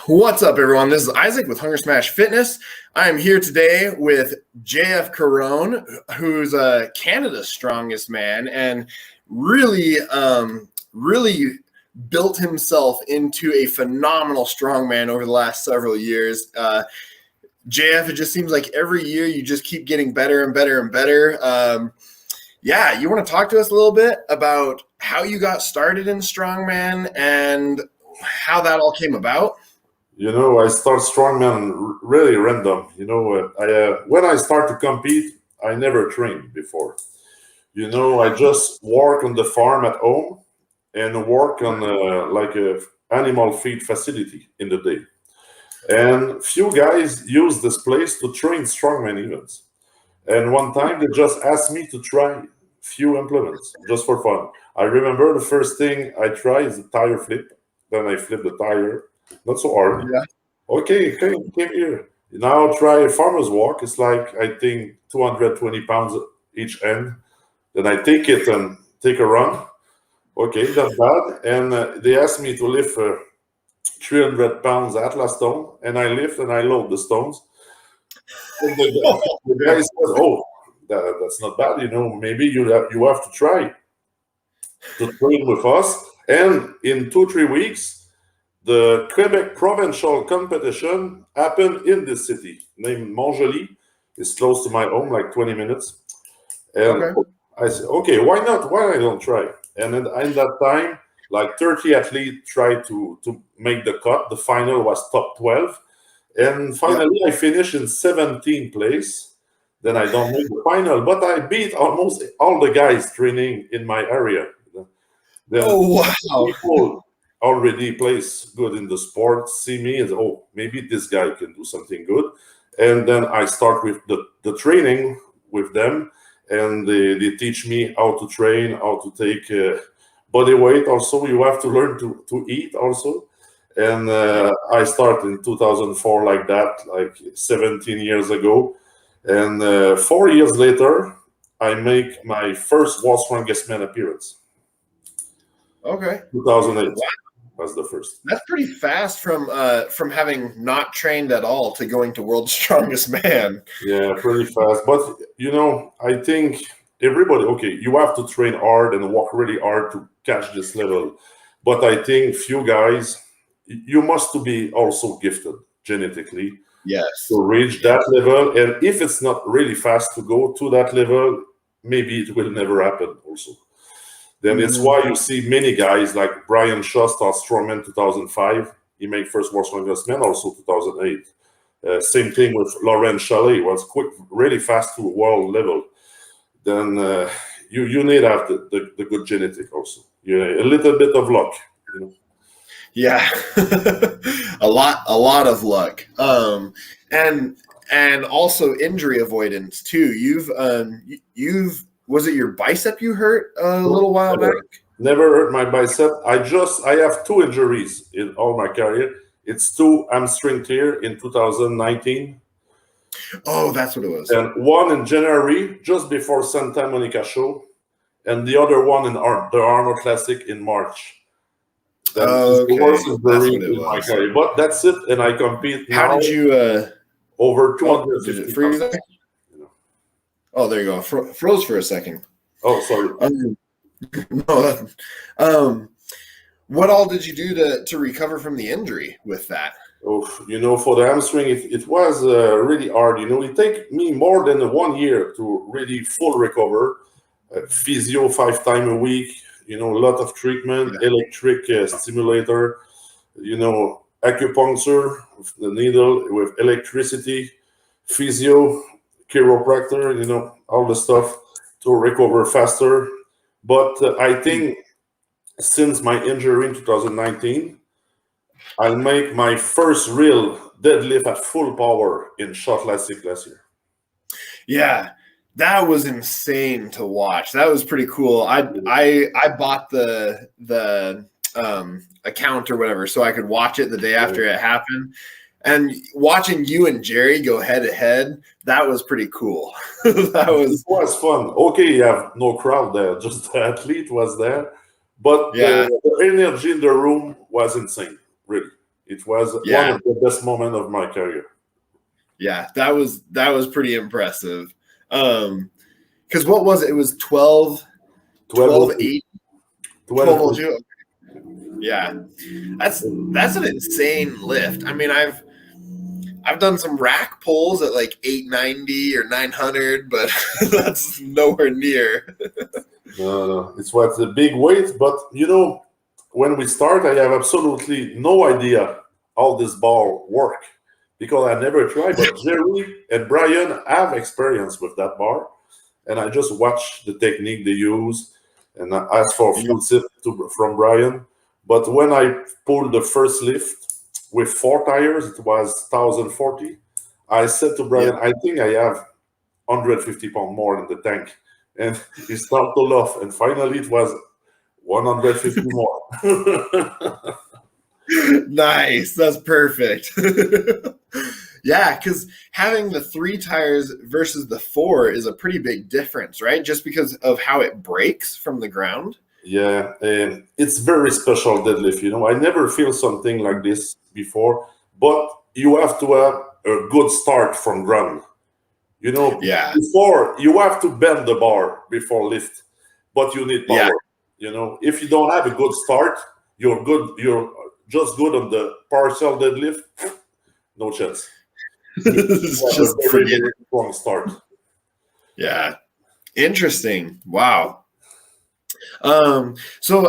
What's up, everyone? This is Isaac with Hunger Smash Fitness. I am here today with JF Caron, who's Canada's strongest man and really built himself into a phenomenal strongman over the last several years. JF, it just seems like every year you just keep getting better and better and better. You want to talk to us a little bit about how you got started in strongman and how that all came about? I start strongman really random. When I start to compete, I never trained before. I just work on the farm at home and work on like a animal feed facility in the day. And few guys use this place to train strongman events. And one time they just asked me to try few implements just for fun. I remember the first thing I tried is the tire flip. Then I flip the tire. Not so hard. Yeah. Okay, came here. Now try a farmer's walk. It's like, I think, 220 pounds each end. Then I take it and take a run. Okay, that's bad. And they asked me to lift 300 pounds Atlas stone. And I lift and I load the stones. And the guy says, that's not bad. Maybe you have to try to train with us. And in 2-3 weeks, the Quebec provincial competition happened in this city named Montjoly. It's close to my home, like 20 minutes. And I said, okay, why not? Why I don't try? And then in that time, like 30 athletes tried to make the cut. The final was top 12. And finally, I finished in 17th place. Then I don't make the final, but I beat almost all the guys training in my area. Then people already plays good in the sport, see me and maybe this guy can do something good. And then I start with the training with them, and they teach me how to train, how to take body weight. Also, you have to learn to eat also. And I start in 2004 like that, like 17 years ago. And 4 years later, I make my first World's Strongest Man appearance. Okay. 2008. Wow. Was the first. That's pretty fast from having not trained at all to going to World's Strongest Man. Yeah, pretty fast. But I think everybody, you have to train hard and work really hard to catch this level. But I think few guys, you must to be also gifted genetically. Yes. To reach that level. And if it's not really fast to go to that level, maybe it will never happen also. Then it's why you see many guys like Brian Shaw start Strongman 2005. He made first World's Strongest Man also 2008. Same thing with Laurent Chalet. Was quick, really fast to world level. Then you need to have the good genetic also. A little bit of luck. Yeah, a lot of luck. And also injury avoidance too. You've was it your bicep you hurt a little while back? Never hurt my bicep. I have 2 injuries in all my career. It's 2 hamstring tear in 2019. Oh, that's what it was. And one in January, just before Santa Monica show, and the other one in the Arnold Classic in March. Okay, that's what it was. My career. But that's it, and I compete now. How did you over 250 freeze? Oh, there you go. Froze for a second. Oh, sorry. What all did you do to recover from the injury with that? Oh, for the hamstring, it was really hard. It took me more than 1 year to really full recover. Physio 5 times a week. A lot of treatment, electric stimulator. Acupuncture with the needle, with electricity, physio, chiropractor, all the stuff to recover faster. But I think since my injury in 2019, I'll make my first real deadlift at full power in Shot Classic last year. Yeah, that was insane to watch. That was pretty cool. I bought the account or whatever so I could watch it the day after it happened. And watching you and Jerry go head to head, that was pretty cool. It was fun. Okay, you have no crowd there, just the athlete was there. But the energy in the room was insane, really. It was one Yeah. of the best moments of my career. Yeah, that was pretty impressive. Because what was it? It was 12, 12 12:02. 8, 12:02. 12:02. Yeah, that's an insane lift. I mean, I've done some rack pulls at like 890 or 900, but that's nowhere near. No, it was a big weight, but when we start, I have absolutely no idea how this ball work because I never tried. But Jerry and Brian have experience with that bar, and I just watch the technique they use and I ask for a few tips from Brian. But when I pulled the first lift with 4 tires, it was 1040. I said to Brian, I think I have 150 pounds more in the tank. And he started to laugh. And finally, it was 150 more. Nice. That's perfect. Yeah, because having the 3 tires versus the 4 is a pretty big difference, right? Just because of how it breaks from the ground. Yeah, and it's very special deadlift. I never feel something like this before, but you have to have a good start from ground. Yeah. Before you have to bend the bar before lift, but you need power. If you don't have a good start, you're just good on the partial deadlift, no chance. Just a very, very strong start. Yeah. Interesting. Wow. So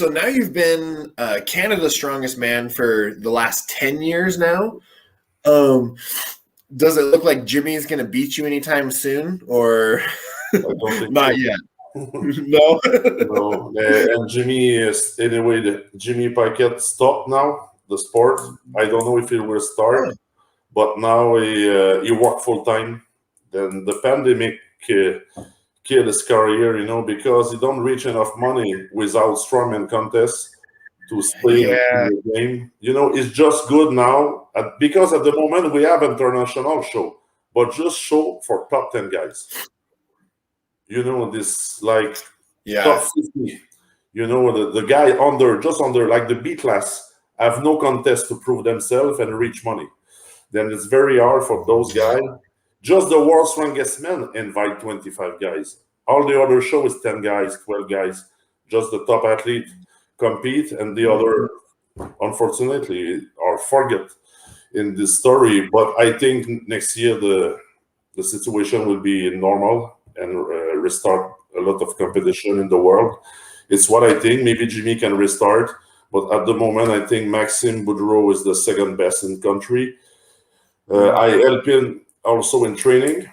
now you've been Canada's strongest man for the last 10 years now. Does it look like Jimmy's going to beat you anytime soon, or not yet? No. No. And Jimmy is anyway. Jimmy Paquette stopped now the sport. I don't know if he will start, but now he work full time. Then the pandemic killed his career, because he don't reach enough money without strongman contests to stay in the game. It's just good now because at the moment we have international show, but just show for top 10 guys. This like top 50. The guy just under like the B class have no contest to prove themselves and reach money. Then it's very hard for those guys. Just the world's strongest men invite 25 guys. All the other show is 10 guys, 12 guys. Just the top athlete compete, and the other, unfortunately, are forget in this story. But I think next year the situation will be normal and restart a lot of competition in the world. It's what I think. Maybe Jimmy can restart, but at the moment, I think Maxime Boudreau is the second best in country. I help him also in training,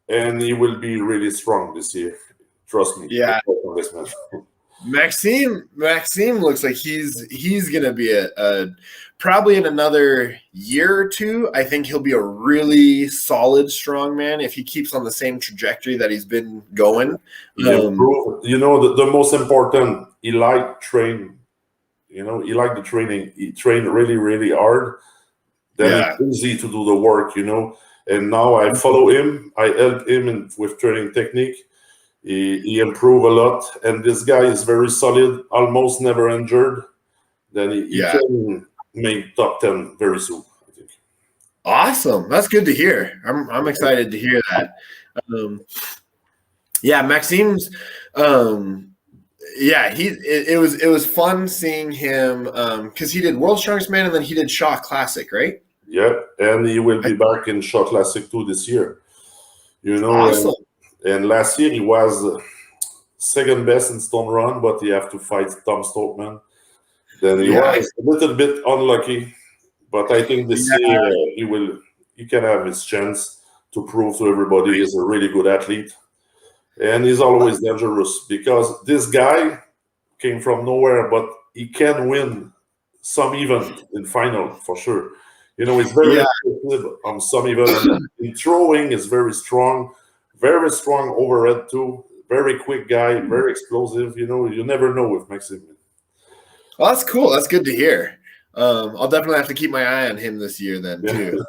and he will be really strong this year. Trust me. Yeah. Maxime looks like he's gonna be a probably in another year or two. I think he'll be a really solid strongman if he keeps on the same trajectory that he's been going. The most important, he liked train. He liked the training. He trained really, really hard. Then it's easy to do the work, And now I follow him. I help him with training technique. He improved a lot, and this guy is very solid, almost never injured. Then he can make top 10 very soon, I think. Awesome. That's good to hear. I'm excited to hear that. Maxime's it was fun seeing him because he did World's Strongest Man and then he did Shaw Classic, right? Yeah, and he will be back in Shaw Classic 2 this year. Awesome. And last year he was second best in stone run, but he have to fight Tom Stokeman. Then he was a little bit unlucky, but I think this year he can have his chance to prove to everybody he's a really good athlete. And he's always dangerous because this guy came from nowhere, but he can win some event in final for sure. He's very effective on some events. In throwing is very strong overhead too. Very quick guy, very explosive. You never know with Maxime. Well, that's cool. That's good to hear. I'll definitely have to keep my eye on him this year then too.